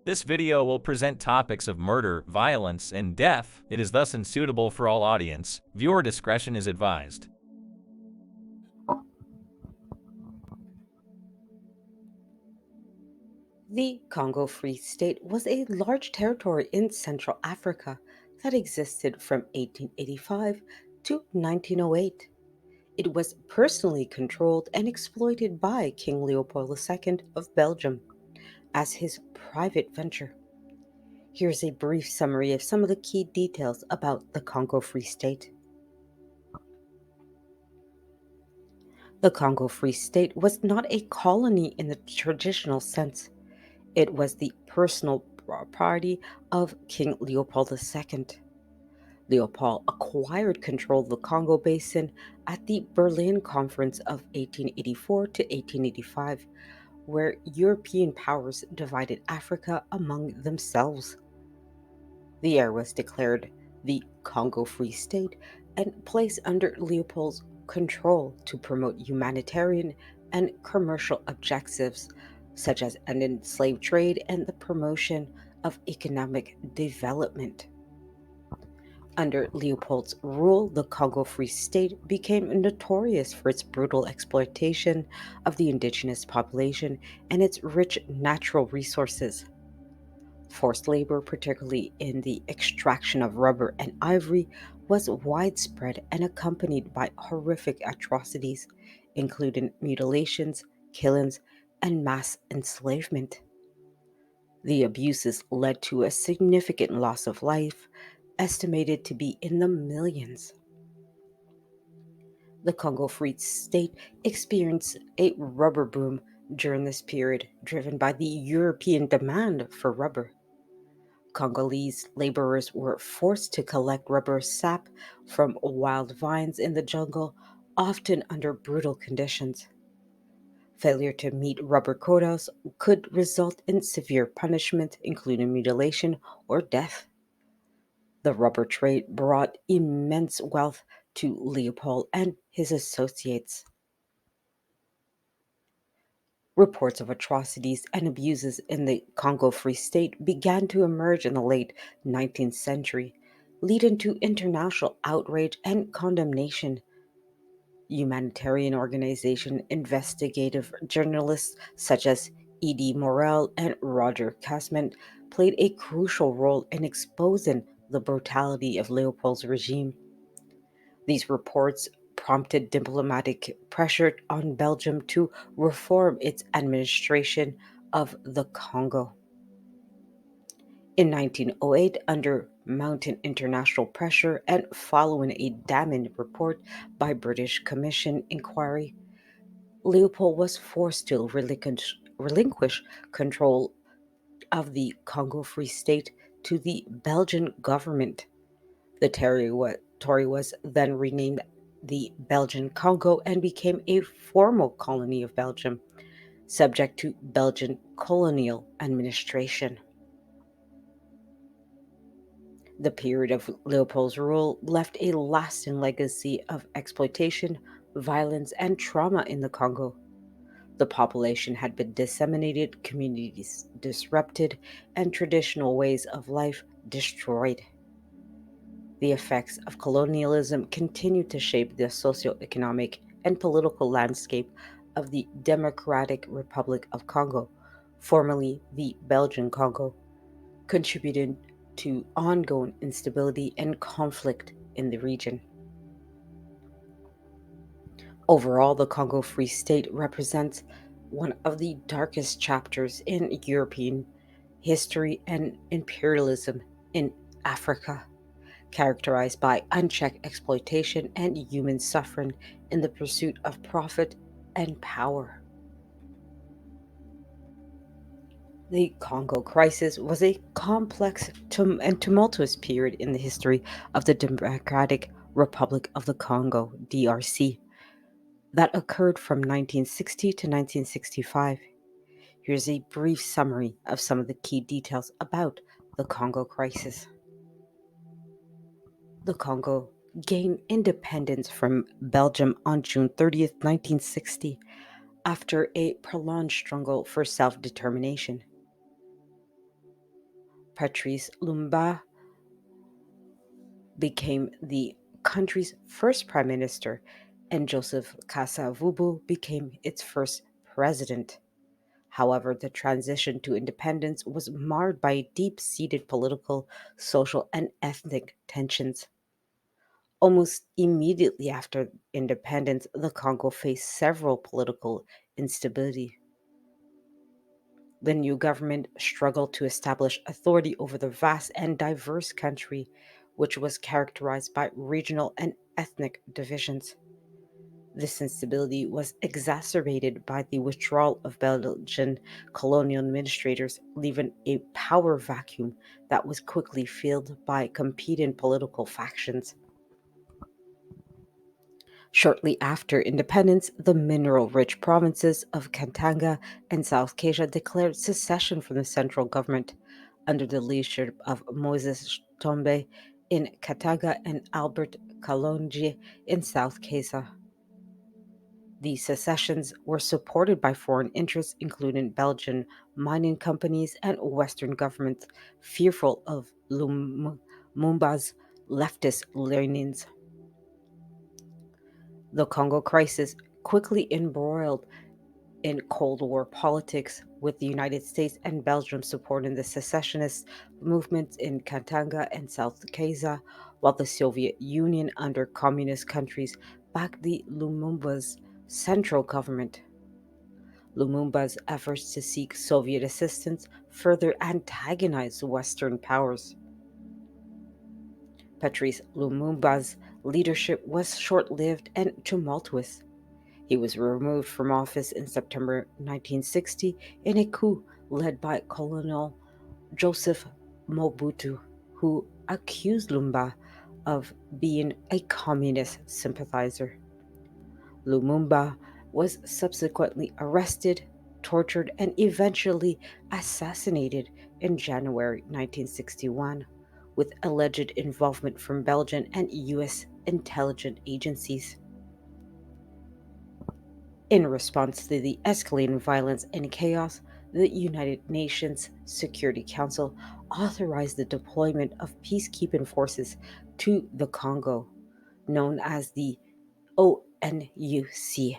This video will present topics of murder, violence, and death. It is thus unsuitable for all audience. Viewer discretion is advised. The Congo Free State was a large territory in Central Africa that existed from 1885 to 1908. It was personally controlled and exploited by King Leopold II of Belgium as his private venture. Here's a brief summary of some of the key details about the Congo Free State. The Congo Free State was not a colony in the traditional sense. It was the personal property of King Leopold II. Leopold acquired control of the Congo Basin at the Berlin Conference of 1884 to 1885, where European powers divided Africa among themselves. The area was declared the Congo Free State and placed under Leopold's control to promote humanitarian and commercial objectives such as ending slave trade and the promotion of economic development. Under Leopold's rule, the Congo Free State became notorious for its brutal exploitation of the indigenous population and its rich natural resources. Forced labor, particularly in the extraction of rubber and ivory, was widespread and accompanied by horrific atrocities, including mutilations, killings, and mass enslavement. The abuses led to a significant loss of life, estimated to be in the millions. The Congo Free State experienced a rubber boom during this period, driven by the European demand for rubber. Congolese laborers were forced to collect rubber sap from wild vines in the jungle, often under brutal conditions. Failure to meet rubber quotas could result in severe punishment, including mutilation or death. The rubber trade brought immense wealth to Leopold and his associates. Reports of atrocities and abuses in the Congo Free State began to emerge in the late 19th century, leading to international outrage and condemnation. Humanitarian organization investigative journalists such as E.D. Morel and Roger Casement played a crucial role in exposing the brutality of Leopold's regime. These reports prompted diplomatic pressure on Belgium to reform its administration of the Congo. In 1908, under mounting international pressure and following a damning report by British Commission inquiry, Leopold was forced to relinquish control of the Congo Free State to the Belgian government. The territory was then renamed the Belgian Congo and became a formal colony of Belgium, subject to Belgian colonial administration. The period of Leopold's rule left a lasting legacy of exploitation, violence, and trauma in the Congo. The population had been disseminated, communities disrupted, and traditional ways of life destroyed. The effects of colonialism continued to shape the socio-economic and political landscape of the Democratic Republic of Congo, formerly the Belgian Congo, contributing to ongoing instability and conflict in the region. Overall, the Congo Free State represents one of the darkest chapters in European history and imperialism in Africa, characterized by unchecked exploitation and human suffering in the pursuit of profit and power. The Congo crisis was a complex and tumultuous period in the history of the Democratic Republic of the Congo, DRC. that occurred from 1960 to 1965. Here's a brief summary of some of the key details about the Congo crisis. The Congo gained independence from Belgium on June 30th, 1960, after a prolonged struggle for self determination. Patrice Lumumba became the country's first prime minister, and Joseph Kasavubu became its first president. However, the transition to independence was marred by deep seated political, social, and ethnic tensions. Almost immediately after independence, the Congo faced several political instability. The new government struggled to establish authority over the vast and diverse country, which was characterized by regional and ethnic divisions. This instability was exacerbated by the withdrawal of Belgian colonial administrators, leaving a power vacuum that was quickly filled by competing political factions. Shortly after independence, the mineral rich provinces of Katanga and South Asia declared secession from the central government under the leadership of Moses Tombe in Katanga and Albert Kalonji in South Asia. These secessions were supported by foreign interests, including Belgian mining companies and Western governments, fearful of Lumumba's leftist leanings. The Congo crisis quickly embroiled in Cold War politics, with the United States and Belgium supporting the secessionist movements in Katanga and South Asia, while the Soviet Union, under communist countries, backed the Lumumba's central government. Lumumba's efforts to seek Soviet assistance further antagonized Western powers. Patrice Lumumba's leadership was short lived and tumultuous. He was removed from office in September 1960 in a coup led by Colonel Joseph Mobutu, who accused Lumumba of being a communist sympathizer. Lumumba was subsequently arrested, tortured, and eventually assassinated in January 1961, with alleged involvement from Belgian and US intelligence agencies. In response to the escalating violence and chaos, the United Nations Security Council authorized the deployment of peacekeeping forces to the Congo, known as the ONUC,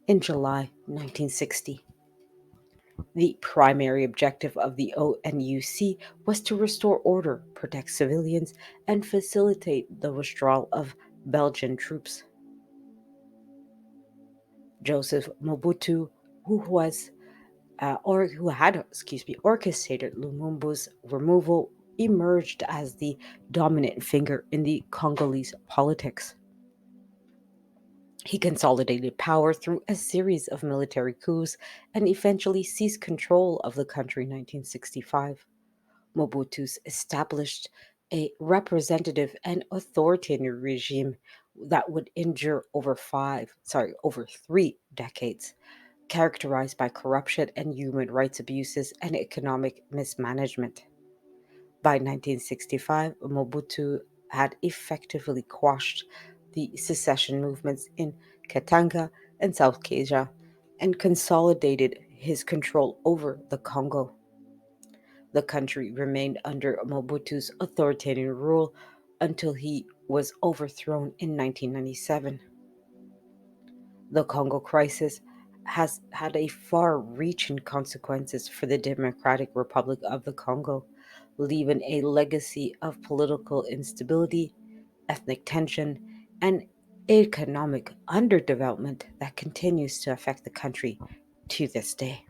in July 1960. The primary objective of the ONUC was to restore order, protect civilians, and facilitate the withdrawal of Belgian troops. Joseph Mobutu, who was or who had, orchestrated Lumumba's removal, emerged as the dominant figure in the Congolese politics. He consolidated power through a series of military coups and eventually seized control of the country in 1965. Mobutu established a representative and authoritarian regime that would endure over 3 decades, characterized by corruption and human rights abuses and economic mismanagement. By 1965, Mobutu had effectively quashed the secession movements in Katanga and South Asia and consolidated his control over the Congo. The country remained under Mobutu's authoritarian rule until he was overthrown in 1997. The Congo crisis has had a far reaching consequences for the Democratic Republic of the Congo, leaving a legacy of political instability, ethnic tension, and economic underdevelopment that continues to affect the country to this day.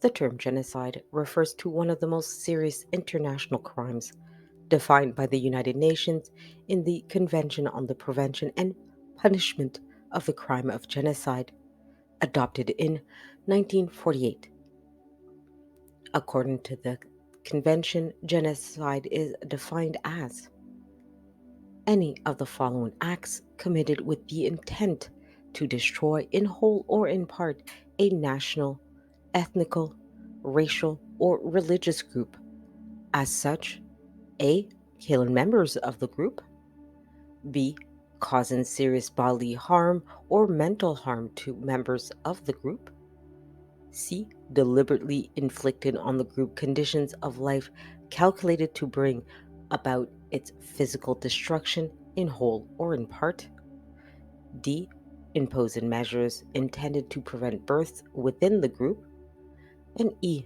The term genocide refers to one of the most serious international crimes defined by the United Nations in the Convention on the Prevention and Punishment of the Crime of Genocide, adopted in 1948. According to the convention, genocide is defined as any of the following acts committed with the intent to destroy in whole or in part a national, ethnical, racial, or religious group. As such, A. Killing members of the group. B. Causing serious bodily harm or mental harm to members of the group. C. Deliberately inflicted on the group conditions of life calculated to bring about its physical destruction in whole or in part. D. Imposing measures intended to prevent births within the group. And E.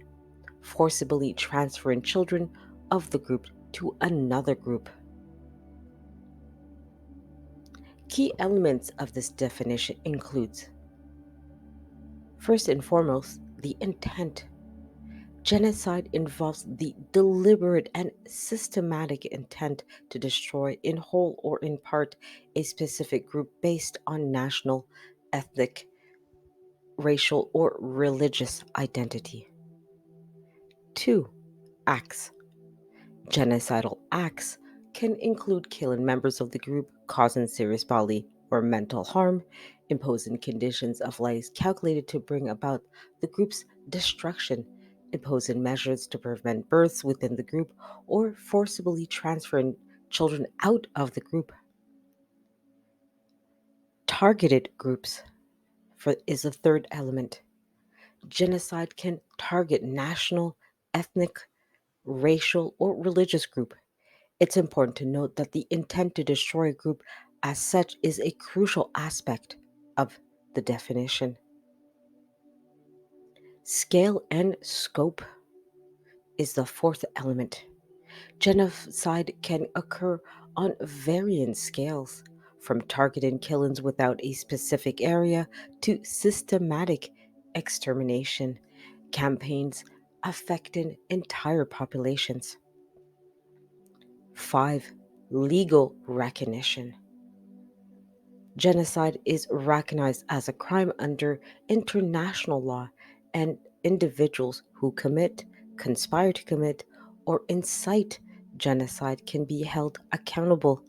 Forcibly transferring children of the group to another group. Key elements of this definition includes, first and foremost, the intent. Genocide involves the deliberate and systematic intent to destroy in whole or in part a specific group based on national, ethnic, racial, or religious identity. 2. Acts. Genocidal acts can include killing members of the group, causing serious bodily or mental harm, imposing conditions of life calculated to bring about the group's destruction, imposing measures to prevent births within the group, or forcibly transferring children out of the group. Targeted groups is a third element. Genocide can target national, ethnic, racial, or religious group. It's important to note that the intent to destroy a group as such is a crucial aspect of the definition. Scale and scope is the fourth element. Genocide can occur on varying scales, from targeted killings without a specific area to systematic extermination campaigns affecting entire populations. 5. Legal recognition. Genocide is recognized as a crime under international law, and individuals who commit, conspire to commit, or incite genocide can be held accountable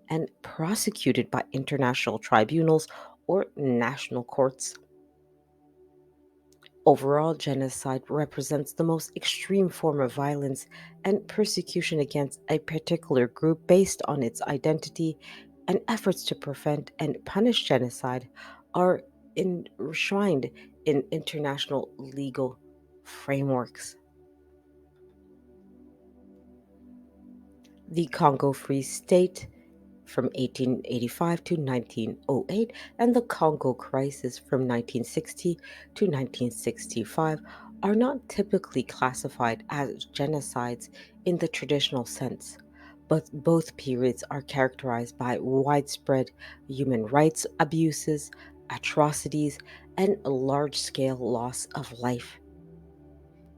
and prosecuted by international tribunals or national courts. Overall, genocide represents the most extreme form of violence and persecution against a particular group based on its identity, and efforts to prevent and punish genocide are enshrined in international legal frameworks. The Congo Free State from 1885 to 1908 and the Congo Crisis from 1960 to 1965 are not typically classified as genocides in the traditional sense, but both periods are characterized by widespread human rights abuses, atrocities, and a large scale loss of life.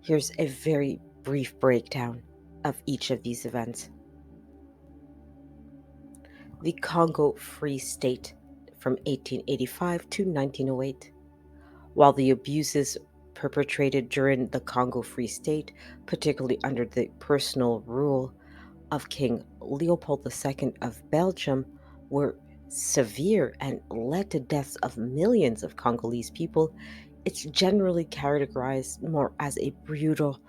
Here's a very brief breakdown of each of these events. The Congo Free State from 1885 to 1908. While the abuses perpetrated during the Congo Free State, particularly under the personal rule of King Leopold II of Belgium, were severe and led to deaths of millions of Congolese people, it's generally categorized more as a brutal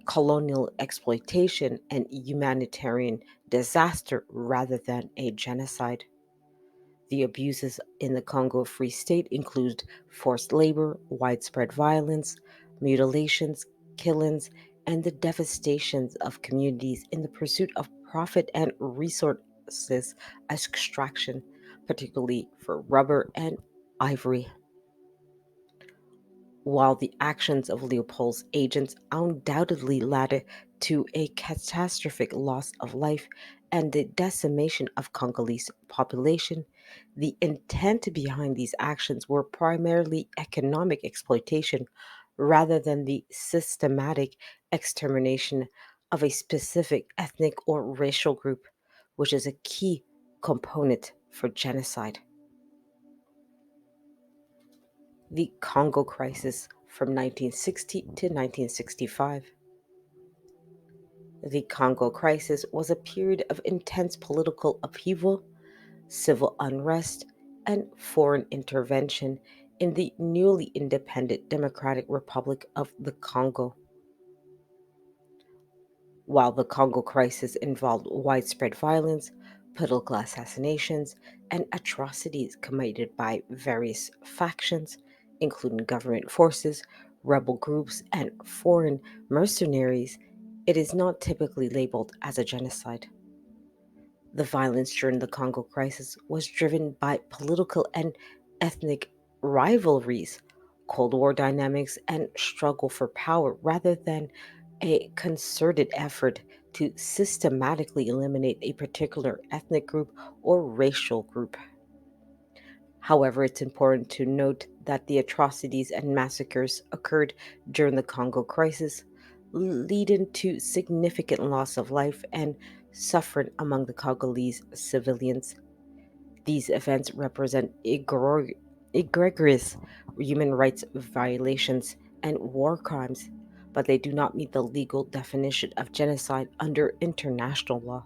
colonial exploitation and humanitarian disaster rather than a genocide. The abuses in the Congo Free State include forced labor, widespread violence, mutilations, killings, and the devastations of communities in the pursuit of profit and resources extraction, particularly for rubber and ivory. While the actions of Leopold's agents undoubtedly led to a catastrophic loss of life and the decimation of Congolese population, the intent behind these actions were primarily economic exploitation rather than the systematic extermination of a specific ethnic or racial group, which is a key component for genocide. The Congo Crisis from 1960 to 1965. The Congo Crisis was a period of intense political upheaval civil unrest, and foreign intervention in the newly independent Democratic Republic of the Congo. While the Congo crisis involved widespread violence, political assassinations, and atrocities committed by various factions, including government forces, rebel groups, and foreign mercenaries, it is not typically labeled as a genocide. The violence during the Congo crisis was driven by political and ethnic rivalries, Cold War dynamics, and struggle for power rather than a concerted effort to systematically eliminate a particular ethnic group or racial group. However, it's important to note that the atrocities and massacres occurred during the Congo crisis, leading to significant loss of life and suffering among the Congolese civilians. These events represent egregious human rights violations and war crimes, but they do not meet the legal definition of genocide under international law.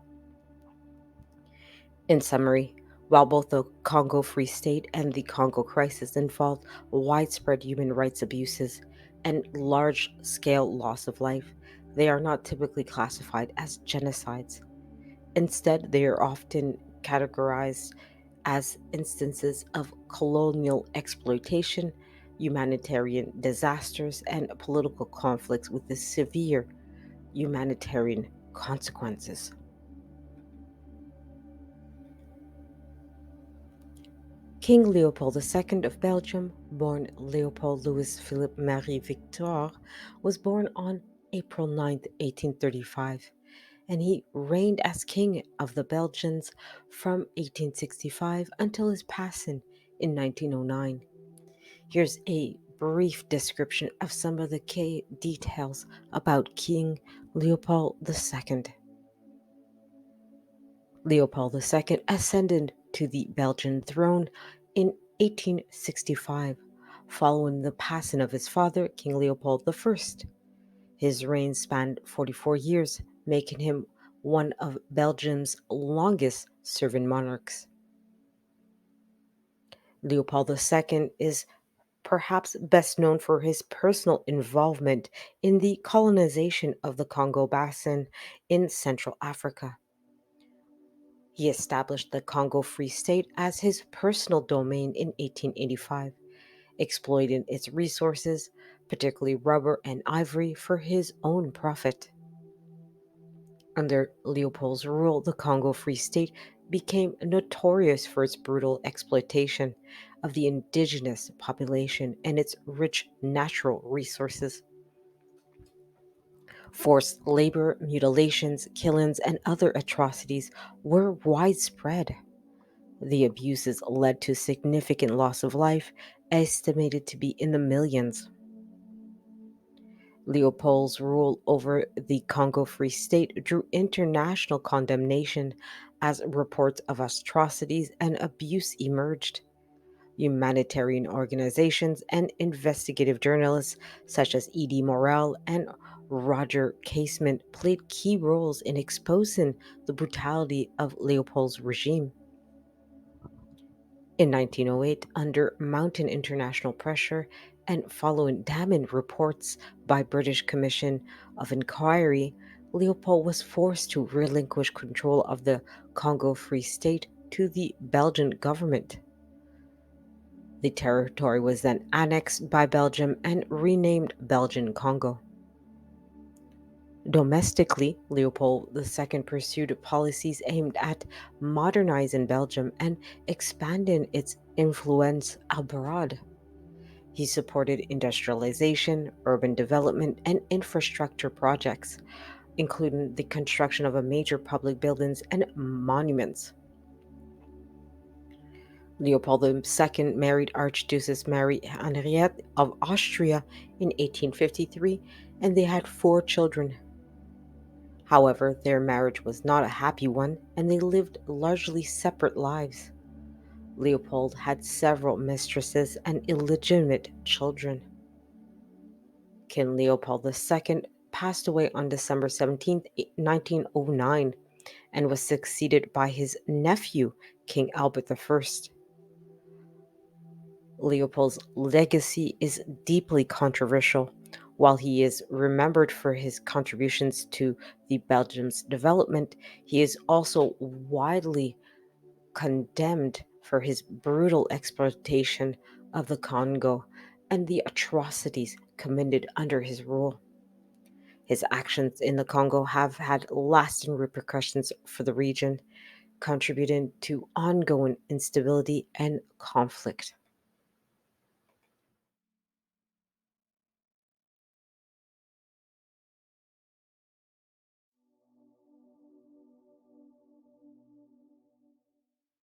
In summary, while both the Congo Free State and the Congo crisis involved widespread human rights abuses and large scale loss of life, they are not typically classified as genocides. Instead, they are often categorized as instances of colonial exploitation, humanitarian disasters, and political conflicts with the severe humanitarian consequences. King Leopold II of Belgium, born Leopold Louis Philippe Marie Victor, was born on April 9th, 1835, and he reigned as King of the Belgians from 1865 until his passing in 1909. Here's a brief description of some of the key details about King Leopold II. Leopold II ascended to the Belgian throne in 1865, following the passing of his father, King Leopold I. His reign spanned 44 years, making him one of Belgium's longest serving monarchs. Leopold II is perhaps best known for his personal involvement in the colonization of the Congo Basin in Central Africa. He established the Congo Free State as his personal domain in 1885, exploiting its resources, particularly rubber and ivory, for his own profit. Under Leopold's rule, the Congo Free State became notorious for its brutal exploitation of the indigenous population and its rich natural resources. Forced labor, mutilations, killings, and other atrocities were widespread. The abuses led to significant loss of life, estimated to be in the millions. Leopold's rule over the Congo Free State drew international condemnation as reports of atrocities and abuse emerged. Humanitarian organizations and investigative journalists such as E.D. Morel and Roger Casement played key roles in exposing the brutality of Leopold's regime. In 1908, under mounting international pressure and following damning reports by British Commission of Inquiry, Leopold was forced to relinquish control of the Congo Free State to the Belgian government. The territory was then annexed by Belgium and renamed Belgian Congo. Domestically, Leopold II pursued policies aimed at modernizing Belgium and expanding its influence abroad. He supported industrialization, urban development, and infrastructure projects, including the construction of a major public buildings and monuments. Leopold II married Archduchess Mary Henriette of Austria in 1853, and they had four children. However, their marriage was not a happy one, and they lived largely separate lives. Leopold had several mistresses and illegitimate children. King Leopold II passed away on December 17th, 1909, and was succeeded by his nephew, King Albert I. Leopold's legacy is deeply controversial. While he is remembered for his contributions to the Belgium's development, he is also widely condemned for his brutal exploitation of the Congo and the atrocities committed under his rule. His actions in the Congo have had lasting repercussions for the region, contributing to ongoing instability and conflict.